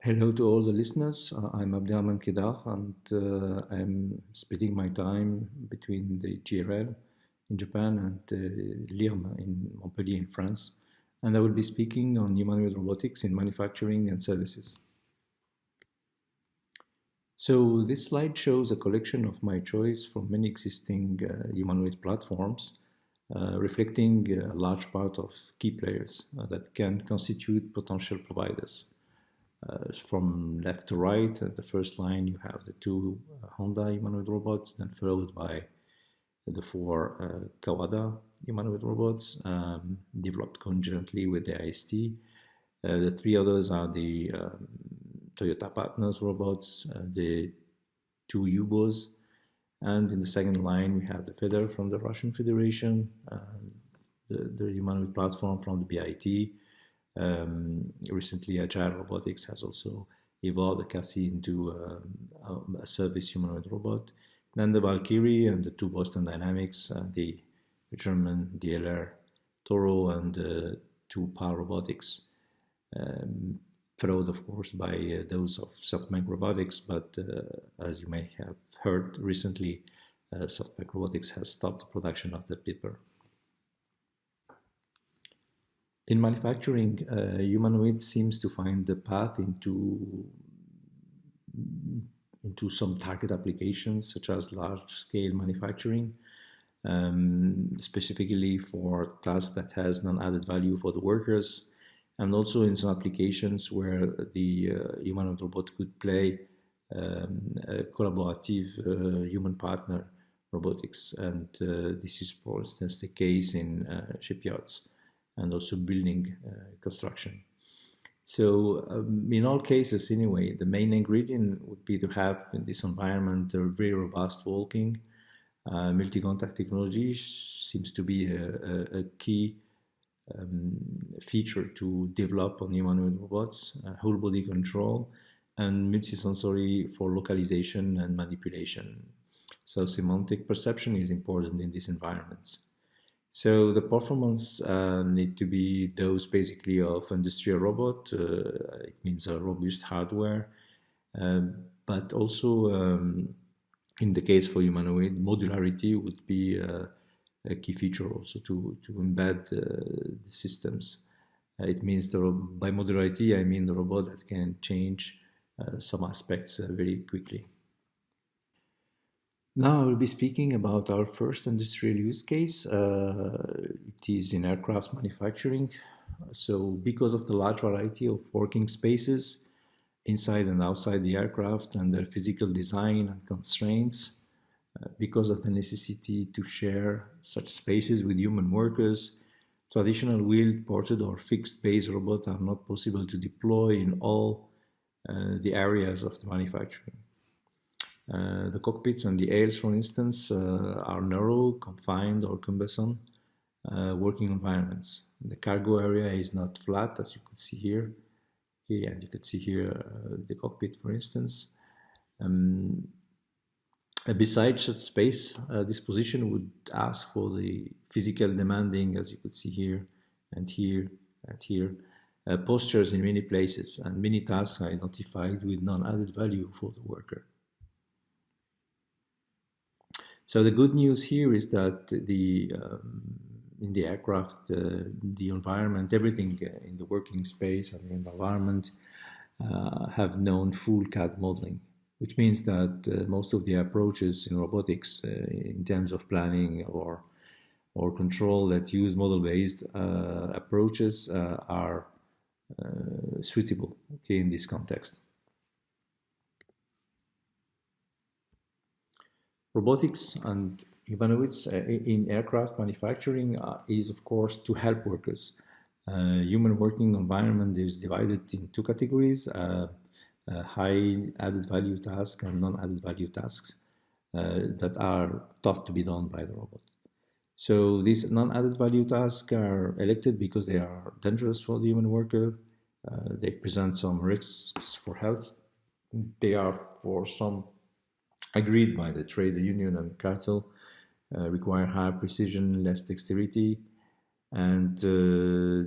Hello to all the listeners. I'm Abderrahmane Kheddar, and I'm splitting my time between the GRL in Japan and LIRM in Montpellier in France. And I will be speaking on humanoid robotics in manufacturing and services. So this slide shows a collection of my choice from many existing humanoid platforms, reflecting a large part of key players that can constitute potential providers. From left to right, the first line you have the two Honda humanoid robots, then followed by the four Kawada humanoid robots developed conjointly with the IST. The three others are the Toyota Partners robots, the two UBOs, and in the second line we have the Feather from the Russian Federation, the humanoid platform from the BIT. Recently, Agile Robotics has also evolved the Cassie into a service humanoid robot. Then the Valkyrie and the two Boston Dynamics, the German DLR Toro and two PAL Robotics, followed of course by those of SoftBank Robotics, but as you may have heard recently, SoftBank Robotics has stopped the production of the Pipper. In manufacturing, humanoid seems to find the path into some target applications such as large-scale manufacturing, specifically for tasks that has non-added value for the workers, and also in some applications where the humanoid robot could play a collaborative human partner robotics, and this is, for instance, the case in shipyards and also building construction. So in all cases, anyway, the main ingredient would be to have in this environment a very robust walking. Multi-contact technology seems to be a key feature to develop on humanoid robots, whole body control, and multisensory for localization and manipulation. So semantic perception is important in these environments. So the performance need to be those basically of industrial robot. It means a robust hardware, but also in the case for humanoid, modularity would be a key feature also to embed the systems. It means by modularity, I mean the robot that can change some aspects very quickly. Now I will be speaking about our first industrial use case. It is in aircraft manufacturing. So because of the large variety of working spaces inside and outside the aircraft and their physical design and constraints, because of the necessity to share such spaces with human workers, traditional wheeled, ported or fixed base robots are not possible to deploy in all the areas of the manufacturing. The cockpits and the aisles, for instance, are narrow, confined, or cumbersome working environments. The cargo area is not flat, as you could see here. Okay, and you could see here the cockpit, for instance. Besides such space, this position would ask for the physical demanding, as you could see here, and here, and here, postures in many places, and many tasks are identified with non-added value for the worker. So the good news here is that in the aircraft, the environment, everything in the working space and in the environment have known full CAD modeling, which means that most of the approaches in robotics in terms of planning or control that use model-based approaches are suitable, okay, in this context. Robotics and humanoids in aircraft manufacturing is, of course, to help workers. Human working environment is divided in two categories, high added value tasks and non-added value tasks that are thought to be done by the robot. So these non-added value tasks are elected because they are dangerous for the human worker. They present some risks for health. They are for some agreed by the trade union and cartel, require higher precision, less dexterity, and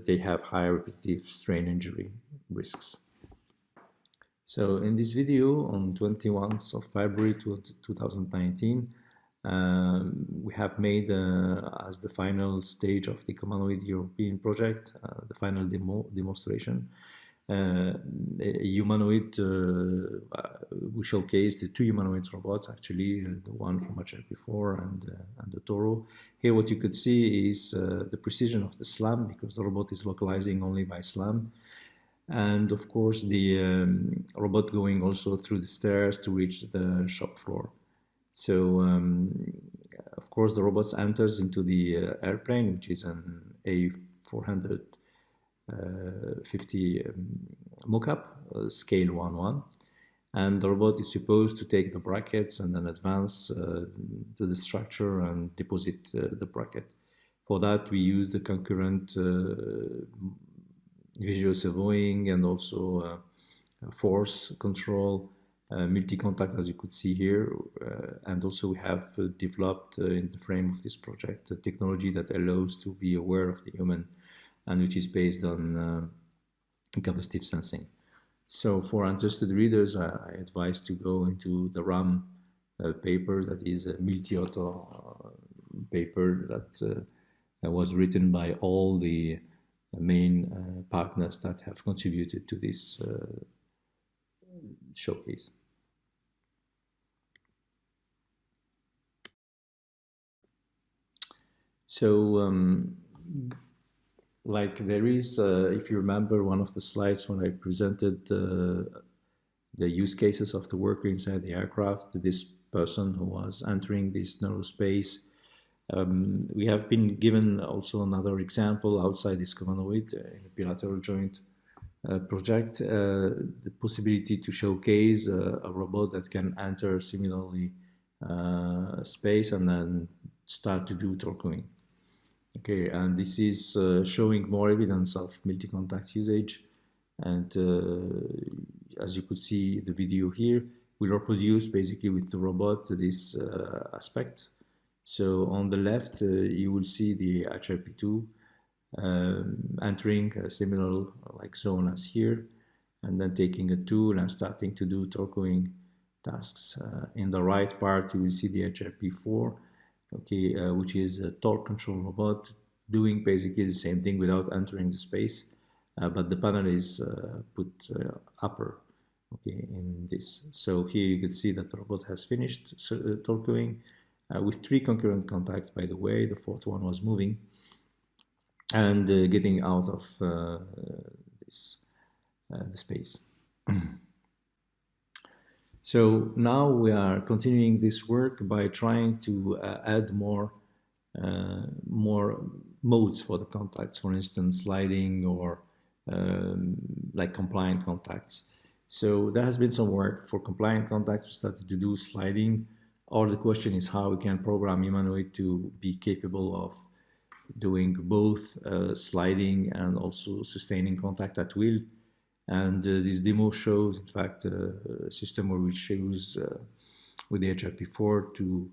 they have higher repetitive strain injury risks. So in this video on 21st of February 2019, we have made as the final stage of the Humanoid European project, the final demonstration. A humanoid, we showcased the two humanoid robots, actually, the one from HRP4 and the Toro. Here what you could see is the precision of the slam, because the robot is localizing only by slam. And of course the robot going also through the stairs to reach the shop floor. So of course the robot enters into the airplane, which is an A450 mockup, scale 1-1, and the robot is supposed to take the brackets and then advance to the structure and deposit the bracket. For that we use the concurrent visual servoing and also force control, multi-contact, as you could see here, and also we have developed in the frame of this project a technology that allows to be aware of the human, and which is based on capacitive sensing. So for interested readers, I advise to go into the RAM paper, that is a multi-author paper that was written by all the main partners that have contributed to this showcase. So like there is, if you remember one of the slides when I presented the use cases of the worker inside the aircraft, this person who was entering this narrow space, we have been given also another example outside this humanoid in a bilateral joint project, the possibility to showcase a robot that can enter similarly space and then start to do torquing. Okay, and this is showing more evidence of multi-contact usage, and as you could see the video here, we reproduce basically with the robot this aspect. So on the left you will see the HRP2 entering a similar like zone as here, and then taking a tool and starting to do torquing tasks. In the right part you will see the HRP4, okay, which is a torque control robot doing basically the same thing without entering the space, but the panel is put upper, okay, in this. So here you can see that the robot has finished torquing with 3 concurrent contacts, by the way. The 4th one was moving and getting out of the space. So now we are continuing this work by trying to add more modes for the contacts, for instance sliding or like compliant contacts. So there has been some work for compliant contacts. We started to do sliding, or the question is how we can program humanoid to be capable of doing both sliding and also sustaining contact at will. And this demo shows, in fact, a system where we choose with the HRP4 to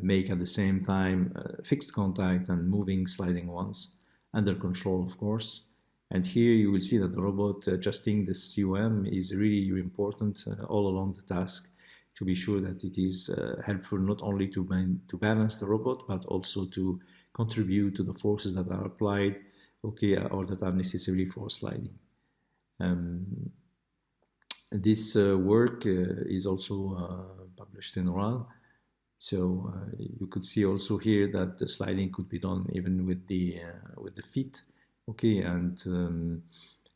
make at the same time fixed contact and moving sliding ones under control, of course. And here you will see that the robot adjusting the COM is really important all along the task, to be sure that it is helpful not only to balance the robot, but also to contribute to the forces that are applied, okay, or that are necessary for sliding. This work is also published in RAL. So you could see also here that the sliding could be done even with the feet, okay, and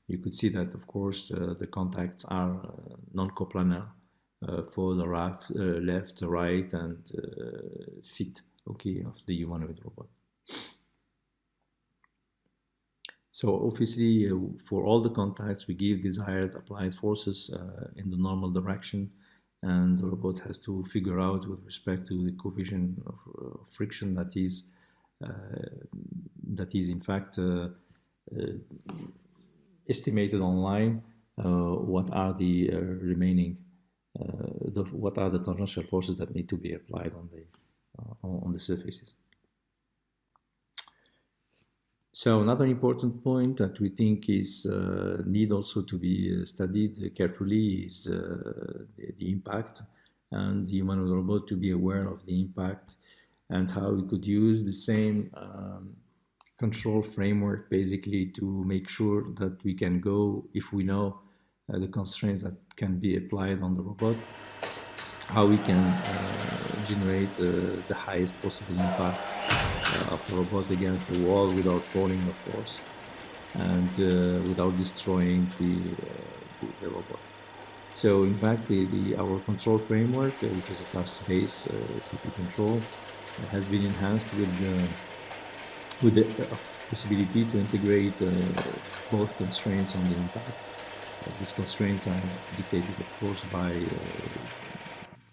you could see that of course the contacts are non-coplanar for the left, right, and feet, okay, of the humanoid robot. So obviously for all the contacts we give desired applied forces in the normal direction, and the robot has to figure out with respect to the coefficient of friction that is in fact estimated online, what are the remaining what are the tangential forces that need to be applied on the surfaces. So another important point that we think is need also to be studied carefully is the impact, and the humanoid robot to be aware of the impact and how we could use the same control framework basically to make sure that we can go, if we know the constraints that can be applied on the robot, how we can generate the highest possible impact of the robot against the wall without falling, of course, and without destroying the robot. So in fact, our control framework, which is a task-based TP control, has been enhanced with the possibility to integrate both constraints on the impact. These constraints are dictated, of course, by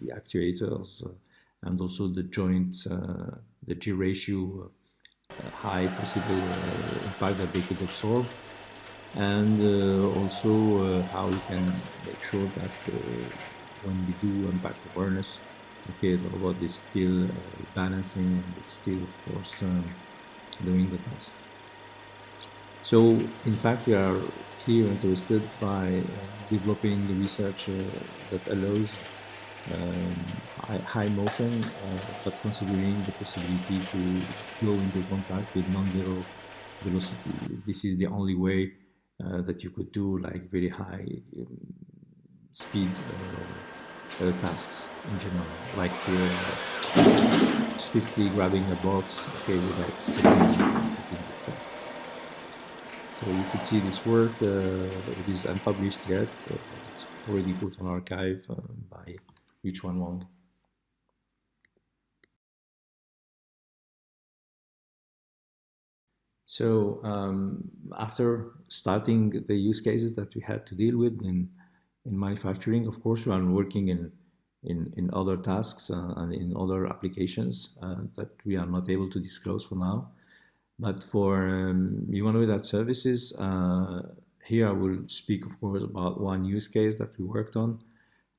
the actuators and also the joint, the G ratio, high possible impact that they could absorb, and also how we can make sure that when we do impact awareness, okay, the robot is still balancing and it's still, of course, doing the tasks. So, in fact, we are here interested by developing the research that allows high motion, but considering the possibility to go into contact with non-zero velocity. This is the only way that you could do like very high speed tasks in general, like swiftly grabbing a box, okay, without stopping. So you could see this work. It is unpublished yet. It's already put on archive by Yuchuan Wang. So after starting the use cases that we had to deal with in manufacturing, of course, we are working in other tasks and in other applications that we are not able to disclose for now. But for Humanoids Services, here I will speak, of course, about one use case that we worked on.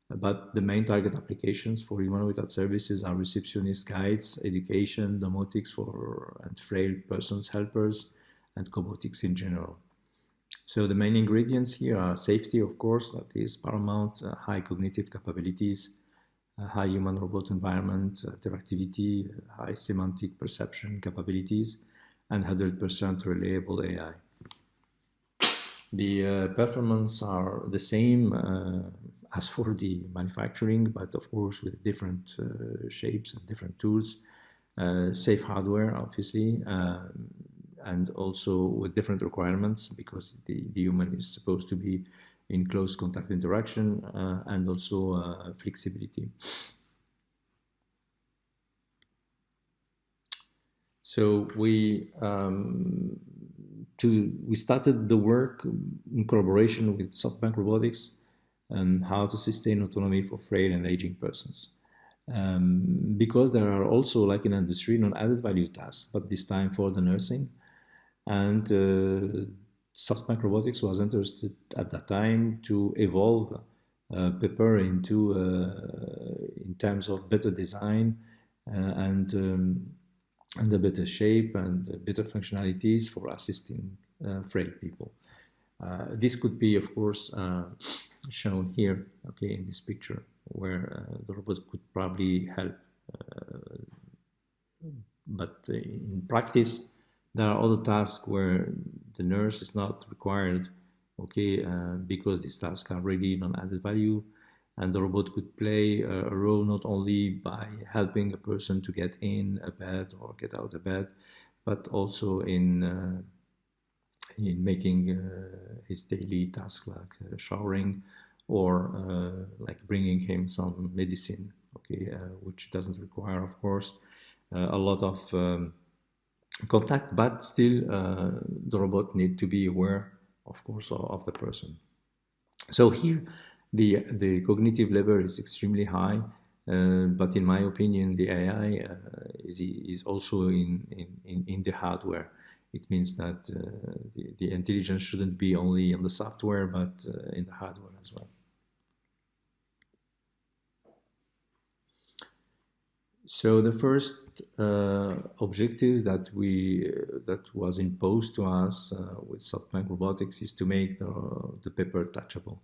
But the main target applications for Humanoids Services are receptionist guides, education, domotics and frail persons helpers, and cobotics in general. So the main ingredients here are safety, of course, that is paramount, high cognitive capabilities, high human-robot environment, interactivity, high semantic perception capabilities, and 100% reliable AI. The performance are the same as for the manufacturing, but of course with different shapes and different tools. Safe hardware, obviously, and also with different requirements because the human is supposed to be in close contact interaction and also flexibility. So we started the work in collaboration with SoftBank Robotics and how to sustain autonomy for frail and aging persons. Because there are also, like in industry, non-added value tasks, but this time for the nursing. And SoftBank Robotics was interested at that time to evolve Pepper into, in terms of better design and a better shape and better functionalities for assisting frail people. This could be, of course, shown here, okay, in this picture, where the robot could probably help. But in practice, there are other tasks where the nurse is not required, okay, because these tasks are really non-added value, and the robot could play a role not only by helping a person to get in a bed or get out of bed, but also in making his daily tasks like showering or like bringing him some medicine, okay, which doesn't require, of course, a lot of contact, but still the robot need to be aware, of course, of the person. So here, the cognitive level is extremely high, but in my opinion, the AI is also in the hardware. It means that the intelligence shouldn't be only on the software, but in the hardware as well. So the first objective that was imposed to us with SoftBank Robotics is to make the paper touchable,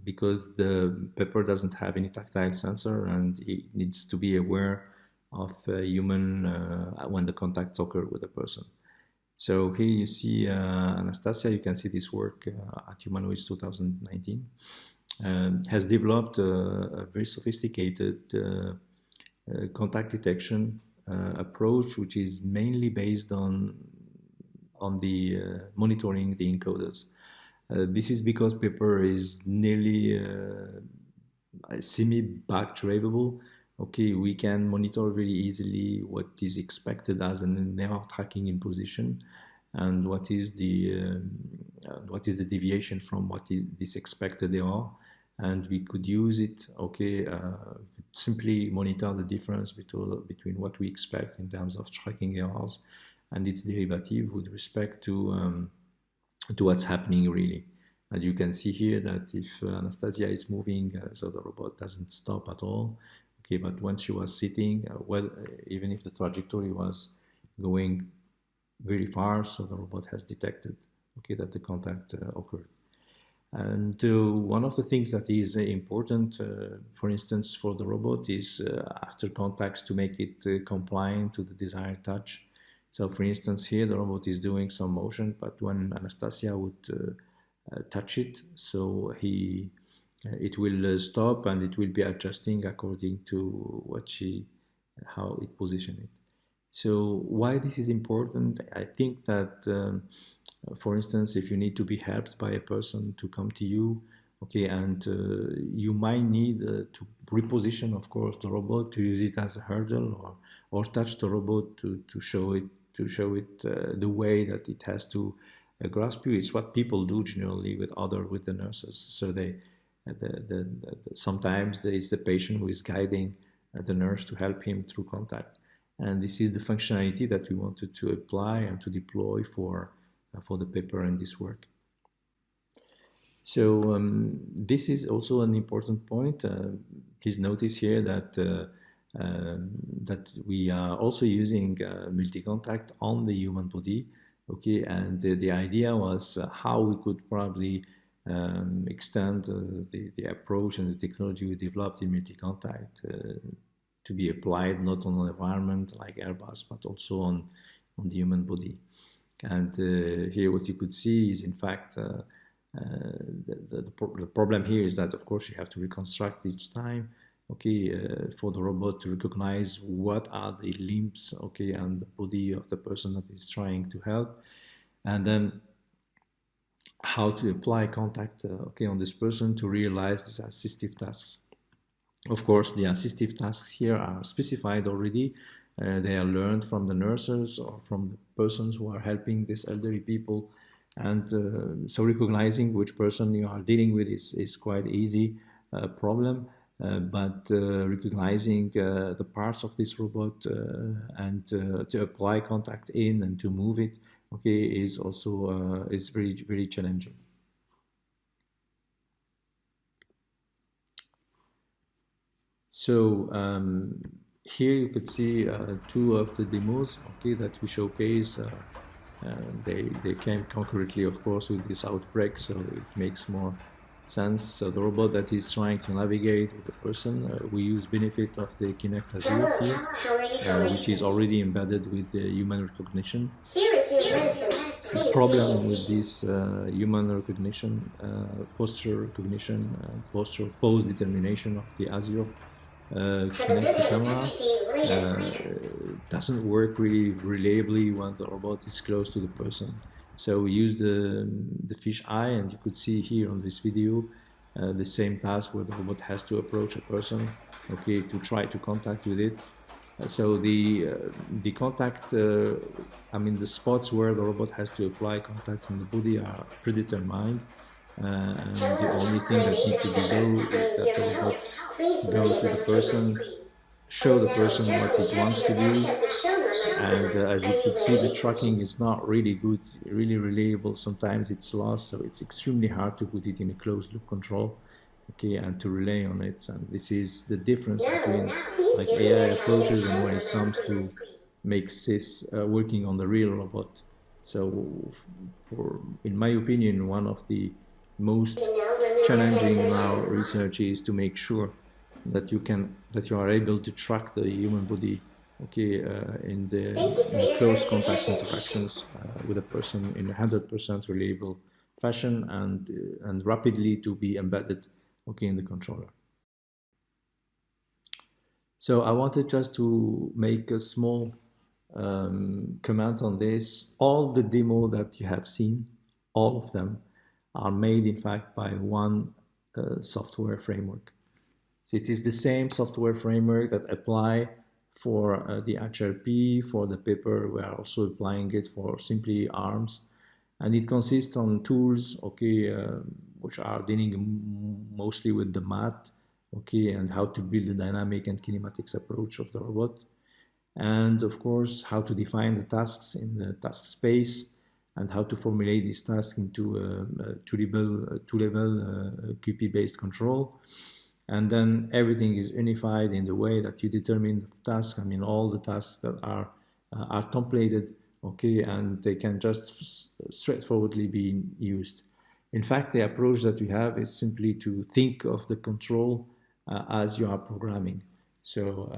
because the paper doesn't have any tactile sensor and it needs to be aware of a human when the contacts occur with a person. So here you see Anastasia. You can see this work at Humanoids 2019. Has developed a very sophisticated contact detection approach, which is mainly based on the monitoring the encoders. This is because paper is nearly semi-back drivable. Okay, we can monitor very easily what is expected as an error tracking in position, and what is the deviation from what is this expected error, and we could use it. Okay, simply monitor the difference between what we expect in terms of tracking errors and its derivative with respect to what's happening really. And you can see here that if Anastasia is moving, so the robot doesn't stop at all. Okay, but when she was sitting, well, even if the trajectory was going very far, so the robot has detected, okay, that the contact occurred. And one of the things that is important, for instance, for the robot is after contacts to make it compliant to the desired touch. So for instance, here the robot is doing some motion, but when Anastasia would touch it, so it will stop and it will be adjusting according to how it position it. So why this is important? I think that, for instance, if you need to be helped by a person to come to you, okay, and you might need to reposition, of course, the robot to use it as a hurdle, or touch the robot to show it the way that it has to grasp you. It's what people do generally with the nurses. So sometimes there is the patient who is guiding the nurse to help him through contact. And this is the functionality that we wanted to apply and to deploy for the paper and this work. So this is also an important point. Please notice here that that we are also using multi-contact on the human body. Okay, and the idea was how we could probably extend the approach and the technology we developed in multi-contact to be applied not on an environment like Airbus, but also on the human body. And here what you could see is, in fact, the problem here is that, of course, you have to reconstruct each time, okay, for the robot to recognize what are the limbs, okay, and the body of the person that is trying to help, and then how to apply contact, okay, on this person to realize these assistive tasks. Of course, the assistive tasks here are specified already. They are learned from the nurses or from the persons who are helping these elderly people. And so recognizing which person you are dealing with is quite easy problem. But recognizing the parts of this robot and to apply contact in and to move it, okay, is also is very, very challenging. So here you could see two of the demos, okay, that we showcase. They came concurrently, of course, with this outbreak, so it makes more sense. So the robot that is trying to navigate with the person, we use benefit of the Kinect Azure here, which is already embedded with the human recognition. The problem with this human recognition, posture recognition, posture pose determination of the Azure Kinect camera doesn't work really reliably when the robot is close to the person. So we use the fish eye, and you could see here on this video the same task where the robot has to approach a person, okay, to try to contact with it. So the contact, I mean the spots where the robot has to apply contact in the body are predetermined. And the only thing that needs to be done is that the robot go to the person, show the person what it wants to do, and as you could see, the tracking is not really good, really reliable. Sometimes it's lost, so it's extremely hard to put it in a closed loop control. okay, and to rely on it. And this is the difference between like AI approaches and when it comes to makes this working on the real robot. So, in my opinion, one of the most challenging now research is to make sure that you are able to track the human body, okay, in close contact interactions with a person in a 100% reliable fashion, and rapidly to be embedded, okay, in the controller. So I wanted just to make a small comment on this. All the demo that you have seen, all of them, are made in fact by one software framework. So it is the same software framework that apply for the HRP, for the paper. We are also applying it for simply arms, and it consists on tools, okay, which are dealing mostly with the math, okay, and how to build a dynamic and kinematics approach of the robot, and of course how to define the tasks in the task space, and how to formulate these tasks into a two-level QP based control. And then everything is unified in the way that you determine the task. I mean, all the tasks that are templated, okay, and they can just straightforwardly be used. In fact, the approach that we have is simply to think of the control as you are programming. So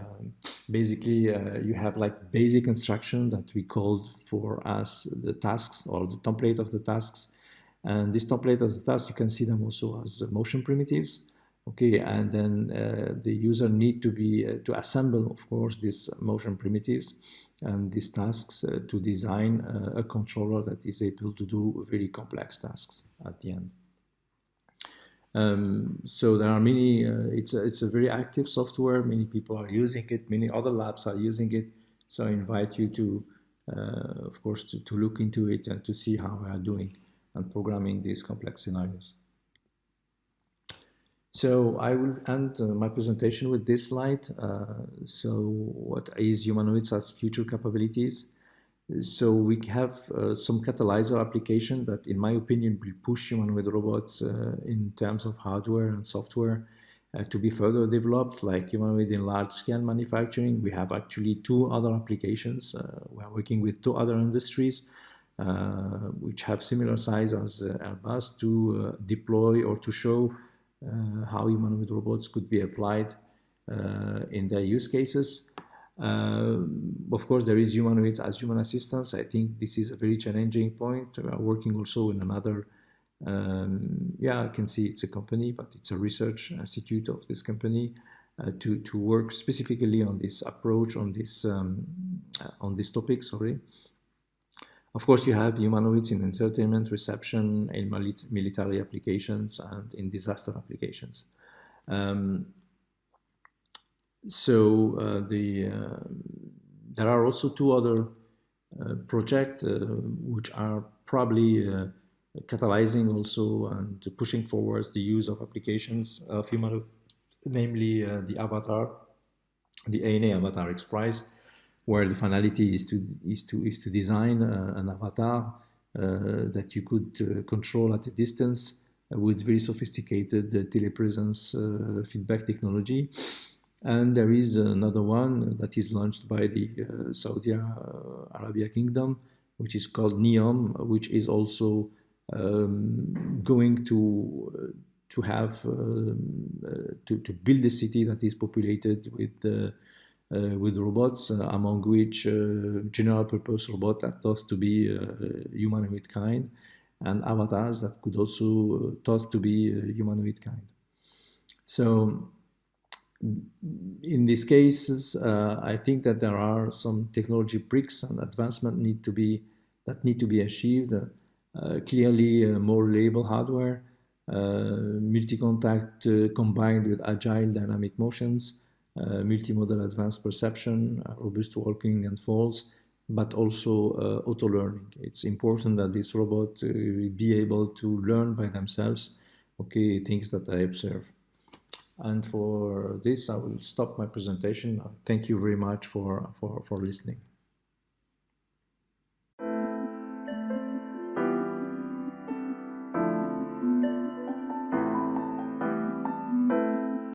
basically, you have like basic instruction that we called for as the tasks or the template of the tasks. And this template of the tasks, you can see them also as motion primitives. Okay, and then the user need to be to assemble, of course, these motion primitives and these tasks to design a controller that is able to do very complex tasks at the end. So there are many, it's a very active software. Many people are using it. Many other labs are using it. So I invite you to, of course, to look into it and to see how we are doing and programming these complex scenarios. So I will end my presentation with this slide. So what is humanoids as future capabilities? So we have some catalyzer application that, in my opinion, will push humanoid robots in terms of hardware and software to be further developed, like humanoid in large-scale manufacturing. We have actually two other applications. We are working with two other industries which have similar size as Airbus to deploy or to show how humanoid robots could be applied in their use cases. Of course, there is humanoids as human assistants. I think this is a very challenging point. We are working also in another, yeah, I can see it's a company, but it's a research institute of this company to work specifically on this approach, on this topic, sorry. Of course, you have humanoids in entertainment, reception, in military applications, and in disaster applications. There are also two other projects which are probably catalyzing also and pushing forward the use of applications of humanoid, namely the avatar, the ANA Avatar X Prize, where the finality is to design an avatar that you could control at a distance with very sophisticated telepresence feedback technology. And there is another one that is launched by the Saudi Arabia Kingdom, which is called NEOM, which is also going to have to build a city that is populated with robots, among which general purpose robot that thought to be humanoid kind, and avatars that could also thought to be humanoid kind. So in these cases, I think that there are some technology bricks and advancement that need to be achieved. Clearly, more reliable hardware, multi-contact combined with agile dynamic motions, multimodal advanced perception, robust walking and falls, but also auto-learning. It's important that this robot be able to learn by themselves, okay, things that I observe. And for this, I will stop my presentation. Thank you very much for listening.